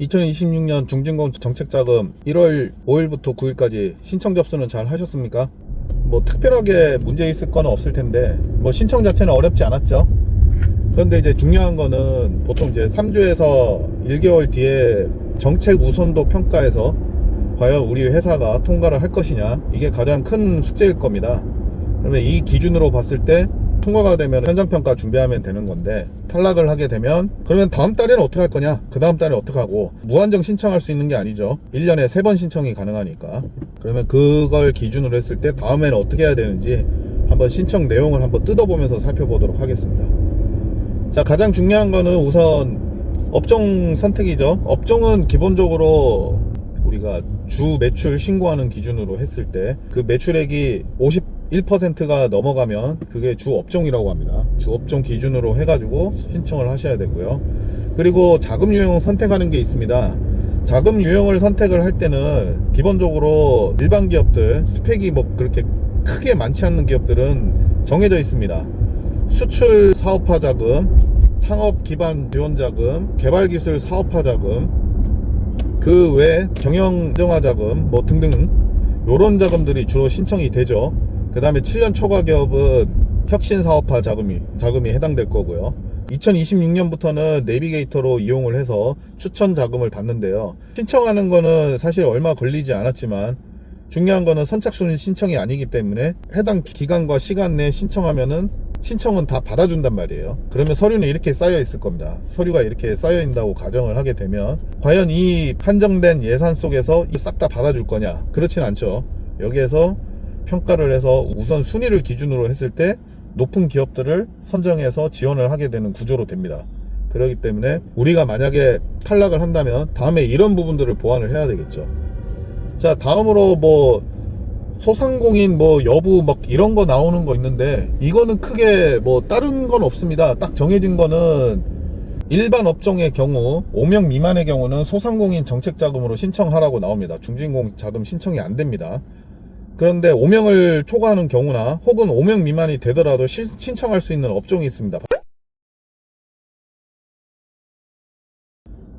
2026년 중진공 정책자금 1월 5일부터 9일까지 신청 접수는 잘 하셨습니까? 뭐 특별하게 문제 있을 건 없을 텐데 뭐 신청 자체는 어렵지 않았죠. 그런데 이제 중요한 거는 보통 이제 3주에서 1개월 뒤에 정책 우선도 평가에서 과연 우리 회사가 통과를 할 것이냐, 이게 가장 큰 숙제일 겁니다. 그러면 이 기준으로 봤을 때 통과가 되면 현장평가 준비하면 되는 건데, 탈락을 하게 되면 그러면 다음 달에는 어떻게 할 거냐, 그 다음 달에 어떻게 하고, 무한정 신청할 수 있는 게 아니죠. 1년에 3번 신청이 가능하니까. 그러면 그걸 기준으로 했을 때 다음에는 어떻게 해야 되는지 한번 신청 내용을 한번 뜯어보면서 살펴보도록 하겠습니다. 자, 가장 중요한 거는 우선 업종 선택이죠. 업종은 기본적으로 우리가 주 매출 신고하는 기준으로 했을 때 그 매출액이 51%가 넘어가면 그게 주 업종이라고 합니다. 주 업종 기준으로 해가지고 신청을 하셔야 되고요. 그리고 자금 유형 선택하는 게 있습니다. 자금 유형을 선택을 할 때는 기본적으로 일반 기업들, 스펙이 뭐 그렇게 크게 많지 않는 기업들은 정해져 있습니다. 수출 사업화 자금, 창업 기반 지원 자금, 개발기술 사업화 자금, 그 외 경영 정화 자금 뭐 등등 요런 자금들이 주로 신청이 되죠. 그 다음에 7년 초과 기업은 혁신 사업화 자금이 해당될 거고요. 2026년부터는 내비게이터로 이용을 해서 추천 자금을 받는데요. 신청하는 거는 사실 얼마 걸리지 않았지만 중요한 거는 선착순 신청이 아니기 때문에 해당 기간과 시간 내에 신청하면은 신청은 다 받아준단 말이에요. 그러면 서류는 이렇게 쌓여 있을 겁니다. 서류가 이렇게 쌓여 있다고 가정을 하게 되면 과연 이 한정된 예산 속에서 싹 다 받아줄 거냐? 그렇진 않죠. 여기에서 평가를 해서 우선 순위를 기준으로 했을 때 높은 기업들을 선정해서 지원을 하게 되는 구조로 됩니다. 그렇기 때문에 우리가 만약에 탈락을 한다면 다음에 이런 부분들을 보완을 해야 되겠죠. 자, 다음으로 뭐 소상공인 뭐 여부 막 이런 거 나오는 거 있는데, 이거는 크게 뭐 다른 건 없습니다. 딱 정해진 거는 일반 업종의 경우 5명 미만의 경우는 소상공인 정책자금으로 신청하라고 나옵니다. 중진공 자금 신청이 안 됩니다. 그런데 5명을 초과하는 경우나 혹은 5명 미만이 되더라도 신청할 수 있는 업종이 있습니다.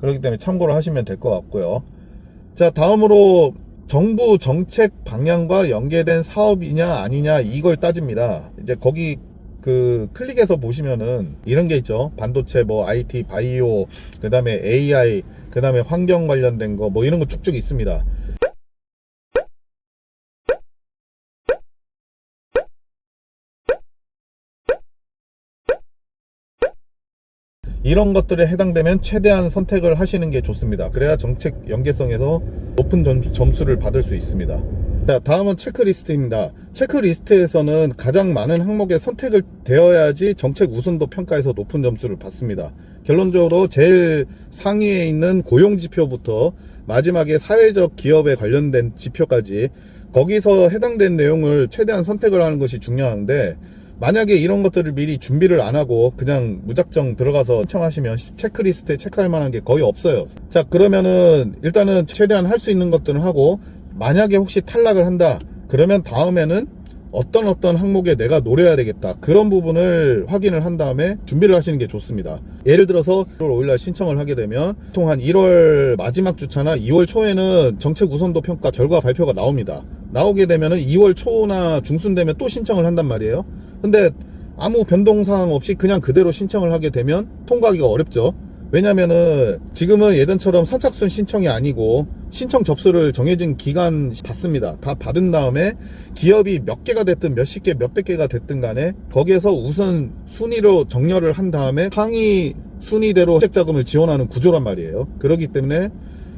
그렇기 때문에 참고를 하시면 될 것 같고요. 자, 다음으로 정부 정책 방향과 연계된 사업이냐 아니냐 이걸 따집니다. 이제 거기 그 클릭해서 보시면은 이런 게 있죠. 반도체, 뭐 IT, 바이오, 그 다음에 AI, 그 다음에 환경 관련된 거 뭐 이런 거 쭉쭉 있습니다. 이런 것들에 해당되면 최대한 선택을 하시는 게 좋습니다. 그래야 정책 연계성에서 높은 점수를 받을 수 있습니다. 자, 다음은 체크리스트입니다. 체크리스트에서는 가장 많은 항목에 선택을 되어야지 정책 우선도 평가에서 높은 점수를 받습니다. 결론적으로 제일 상위에 있는 고용지표부터 마지막에 사회적 기업에 관련된 지표까지 거기서 해당된 내용을 최대한 선택을 하는 것이 중요한데, 만약에 이런 것들을 미리 준비를 안 하고 그냥 무작정 들어가서 신청하시면 체크리스트에 체크할 만한 게 거의 없어요. 자, 그러면은 일단은 최대한 할 수 있는 것들은 하고, 만약에 혹시 탈락을 한다 그러면 다음에는 어떤 항목에 내가 노려야 되겠다, 그런 부분을 확인을 한 다음에 준비를 하시는 게 좋습니다. 예를 들어서 1월 5일날 신청을 하게 되면 보통 한 1월 마지막 주차나 2월 초에는 정책 우선도 평가 결과 발표가 나옵니다. 나오게 되면은 2월 초나 중순 되면 또 신청을 한단 말이에요. 근데 아무 변동사항 없이 그냥 그대로 신청을 하게 되면 통과하기가 어렵죠. 왜냐면은 지금은 예전처럼 선착순 신청이 아니고 신청 접수를 정해진 기간 받습니다. 다 받은 다음에 기업이 몇 개가 됐든 몇십 개, 몇백 개가 됐든 간에 거기에서 우선 순위로 정렬을 한 다음에 상위 순위대로 정책자금을 지원하는 구조란 말이에요. 그렇기 때문에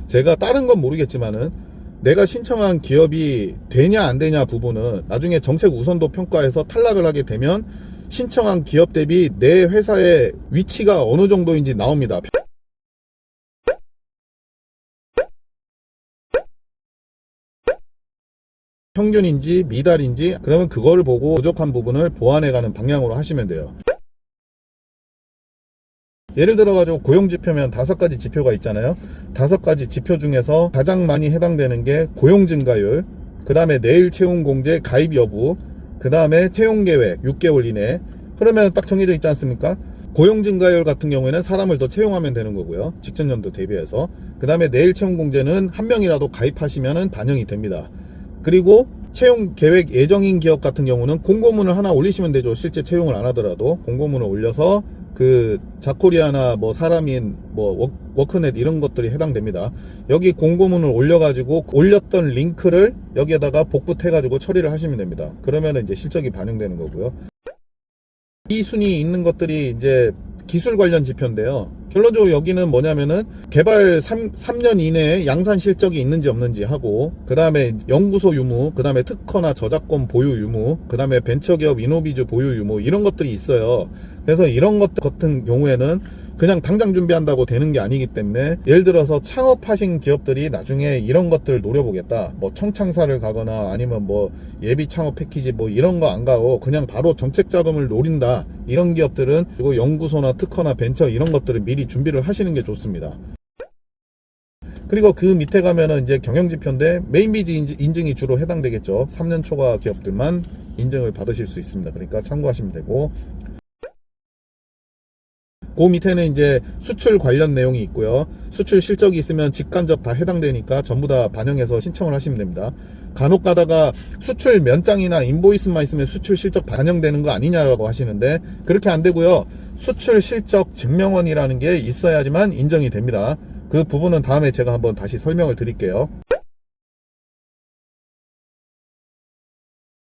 제가 다른 건 모르겠지만은 내가 신청한 기업이 되냐 안 되냐 부분은 나중에 정책 우선도 평가에서 탈락을 하게 되면 신청한 기업 대비 내 회사의 위치가 어느 정도인지 나옵니다. 평균인지 미달인지, 그러면 그걸 보고 부족한 부분을 보완해가는 방향으로 하시면 돼요. 예를 들어 가지고 고용지표면 5가지 지표가 있잖아요. 5가지 지표 중에서 가장 많이 해당되는 게 고용 증가율, 그 다음에 내일 채용 공제 가입 여부, 그 다음에 채용 계획 6개월 이내. 그러면 딱 정해져 있지 않습니까? 고용 증가율 같은 경우에는 사람을 더 채용하면 되는 거고요. 직전 연도 대비해서. 그 다음에 내일 채용 공제는 한 명이라도 가입하시면 반영이 됩니다. 그리고 채용 계획 예정인 기업 같은 경우는 공고문을 하나 올리시면 되죠. 실제 채용을 안 하더라도 공고문을 올려서 그 자코리아나 뭐 사람인 뭐 워크넷 이런 것들이 해당됩니다. 여기 공고문을 올려가지고 올렸던 링크를 여기에다가 복붙해가지고 처리를 하시면 됩니다. 그러면 이제 실적이 반영되는 거고요. 이 순위 있는 것들이 이제 기술 관련 지표인데요. 결론적으로 여기는 뭐냐면은 개발 3년 이내에 양산 실적이 있는지 없는지 하고, 그 다음에 연구소 유무, 그 다음에 특허나 저작권 보유 유무, 그 다음에 벤처기업 이노비주 보유 유무, 이런 것들이 있어요. 그래서 이런 것 같은 경우에는 그냥 당장 준비한다고 되는 게 아니기 때문에, 예를 들어서 창업하신 기업들이 나중에 이런 것들을 노려보겠다, 뭐 청창사를 가거나 아니면 뭐 예비 창업 패키지 뭐 이런 거 안 가고 그냥 바로 정책 자금을 노린다, 이런 기업들은 그리고 연구소나 특허나 벤처 이런 것들을 미리 준비를 하시는 게 좋습니다. 그리고 그 밑에 가면은 이제 경영지표인데 메인비지 인증이 주로 해당되겠죠. 3년 초과 기업들만 인증을 받으실 수 있습니다. 그러니까 참고하시면 되고, 그 밑에는 이제 수출 관련 내용이 있고요. 수출 실적이 있으면 직간접 다 해당되니까 전부 다 반영해서 신청을 하시면 됩니다. 간혹 가다가 수출 면장이나 인보이스만 있으면 수출 실적 반영되는 거 아니냐라고 하시는데, 그렇게 안 되고요. 수출 실적 증명원이라는 게 있어야지만 인정이 됩니다. 그 부분은 다음에 제가 한번 다시 설명을 드릴게요.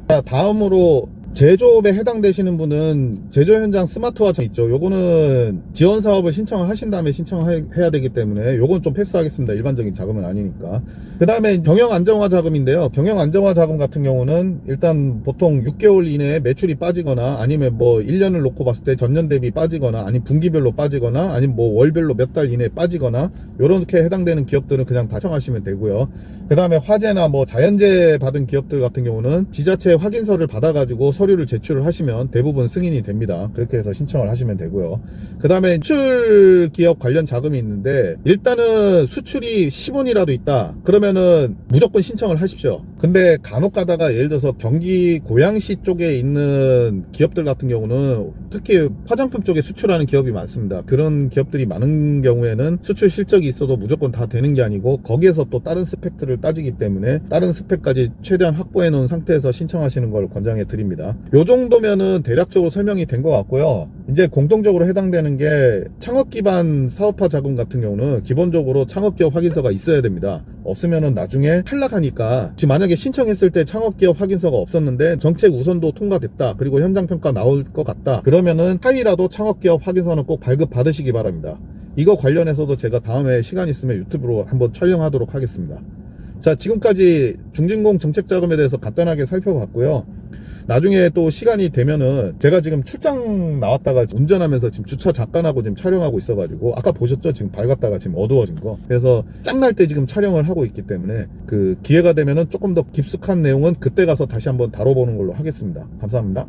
자, 다음으로 제조업에 해당되시는 분은 제조 현장 스마트화 있죠. 요거는 지원 사업을 신청을 하신 다음에 신청을 해야 되기 때문에 요건 좀 패스하겠습니다. 일반적인 자금은 아니니까. 그 다음에 경영 안정화 자금인데요. 경영 안정화 자금 같은 경우는 일단 보통 6개월 이내에 매출이 빠지거나 아니면 뭐 1년을 놓고 봤을 때 전년 대비 빠지거나 아니면 분기별로 빠지거나 아니면 뭐 월별로 몇 달 이내에 빠지거나 요렇게 해당되는 기업들은 그냥 다 신청하시면 되고요. 그 다음에 화재나 뭐 자연재해 받은 기업들 같은 경우는 지자체 확인서를 받아가지고 서류를 제출을 하시면 대부분 승인이 됩니다. 그렇게 해서 신청을 하시면 되고요. 그 다음에 수출 기업 관련 자금이 있는데, 일단은 수출이 10원이라도 있다 그러면은 무조건 신청을 하십시오. 근데 간혹 가다가 예를 들어서 경기 고양시 쪽에 있는 기업들 같은 경우는 특히 화장품 쪽에 수출하는 기업이 많습니다. 그런 기업들이 많은 경우에는 수출 실적이 있어도 무조건 다 되는 게 아니고 거기에서 또 다른 스펙들을 따지기 때문에 다른 스펙까지 최대한 확보해 놓은 상태에서 신청하시는 걸 권장해 드립니다. 요 정도면은 대략적으로 설명이 된 것 같고요. 이제 공통적으로 해당되는 게 창업 기반 사업화 자금 같은 경우는 기본적으로 창업기업 확인서가 있어야 됩니다. 없으면은 나중에 탈락하니까, 지금 만약에 신청했을 때 창업기업 확인서가 없었는데 정책 우선도 통과됐다, 그리고 현장평가 나올 것 같다, 그러면은 하위라도 창업기업 확인서는 꼭 발급 받으시기 바랍니다. 이거 관련해서도 제가 다음에 시간 있으면 유튜브로 한번 촬영하도록 하겠습니다. 자, 지금까지 중진공 정책자금에 대해서 간단하게 살펴봤고요. 나중에 또 시간이 되면은 제가 지금 출장 나왔다가 운전하면서 지금 주차 잠깐하고 지금 촬영하고 있어가지고, 아까 보셨죠? 지금 밝았다가 지금 어두워진 거. 그래서 짬날 때 지금 촬영을 하고 있기 때문에 그 기회가 되면은 조금 더 깊숙한 내용은 그때 가서 다시 한번 다뤄보는 걸로 하겠습니다. 감사합니다.